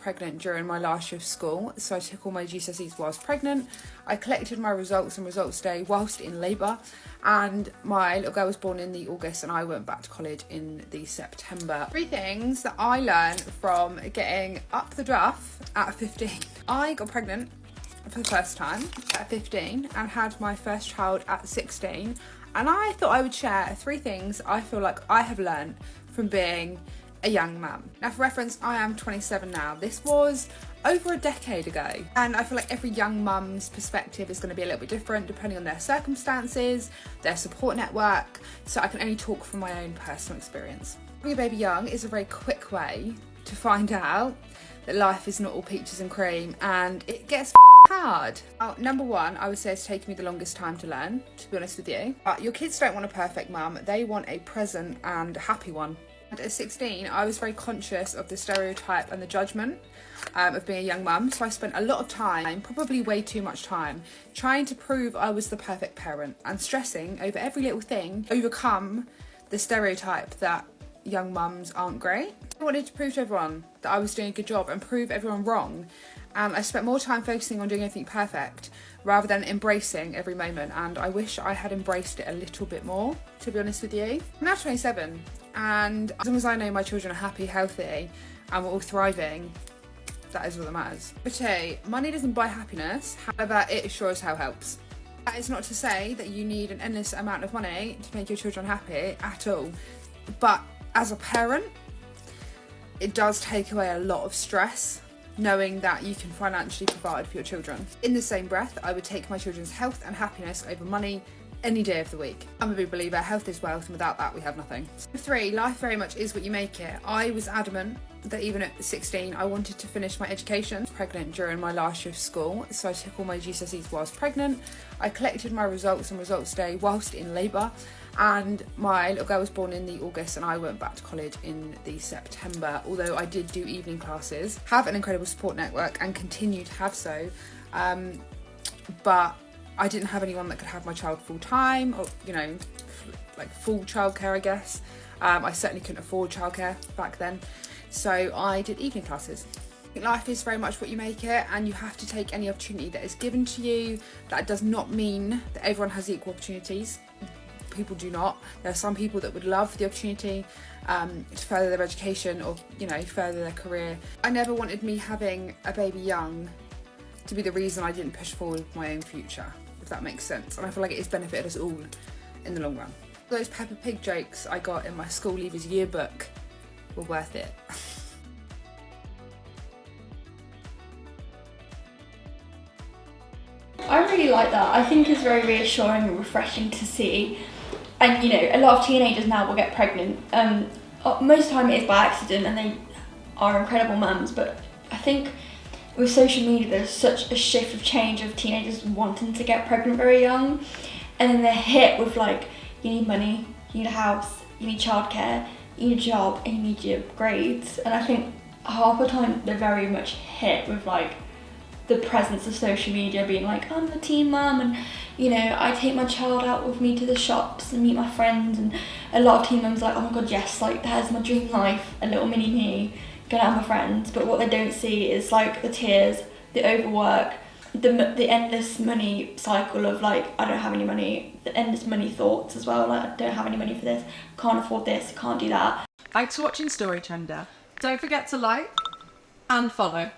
pregnant during my last year of school, so I took all my GCSEs whilst pregnant. I collected my results on results day whilst in labour, and my little girl was born in the August and I went back to college in the September. 3 things that I learned from getting up the duff at 15. I got pregnant for the first time at 15 and had my first child at 16, and I thought I would share 3 things I feel like I have learned from being a young mum. Now, for reference, I am 27 now. This was over a decade ago, and I feel like every young mum's perspective is going to be a little bit different depending on their circumstances, their support network, so I can only talk from my own personal experience. Having a baby young is a very quick way to find out that life is not all peaches and cream, and it gets hard. Number 1, I would say it's taken me the longest time to learn, to be honest with you. But your kids don't want a perfect mum, they want a present and happy one. And at 16, I was very conscious of the stereotype and the judgment of being a young mum, so I spent a lot of time, probably way too much time, trying to prove I was the perfect parent and stressing over every little thing, overcome the stereotype that young mums aren't great. I wanted to prove to everyone that I was doing a good job and prove everyone wrong, and I spent more time focusing on doing everything perfect rather than embracing every moment, and I wish I had embraced it a little bit more, to be honest with you. I'm now 27, and as long as I know my children are happy, healthy, and we're all thriving, that is all that matters. But hey, money doesn't buy happiness, however, it sure as hell helps. That is not to say that you need an endless amount of money to make your children happy at all, but as a parent, it does take away a lot of stress knowing that you can financially provide for your children. In the same breath, I would take my children's health and happiness over money any day of the week. I'm a big believer, health is wealth, and without that we have nothing. 3, life very much is what you make it. I was adamant that even at 16 I wanted to finish my education. Pregnant during my last year of school, so I took all my GCSEs whilst pregnant. I collected my results on results day whilst in labour, and my little girl was born in the August and I went back to college in the September, although I did do evening classes, have an incredible support network and continue to have so, but I didn't have anyone that could have my child full time, or like full childcare, I guess. I certainly couldn't afford childcare back then, so I did evening classes. Life is very much what you make it, and you have to take any opportunity that is given to you. That does not mean that everyone has equal opportunities. People do not. There are some people that would love the opportunity to further their education or further their career. I never wanted me having a baby young to be the reason I didn't push forward with my own future, if that makes sense. And I feel like it has benefited us all in the long run. Those Peppa Pig jokes I got in my school leavers yearbook were worth it. I really like that. I think it's very reassuring and refreshing to see. And a lot of teenagers now will get pregnant. Most of the time it is by accident and they are incredible mums, but I think with social media there's such a shift of change of teenagers wanting to get pregnant very young, and then they're hit with you need money, you need a house, you need childcare, you need a job, and you need your grades. And I think half the time they're very much hit with the presence of social media, being I'm a teen mum, and I take my child out with me to the shops and meet my friends, and a lot of teen mums are oh my god, yes, there's my dream life, a little mini me, going out with my friends. But what they don't see is the tears, the overwork, the endless money cycle of I don't have any money, the endless money thoughts as well, I don't have any money for this, can't afford this, can't do that. Thanks for watching StoryTrender. Don't forget to like and follow.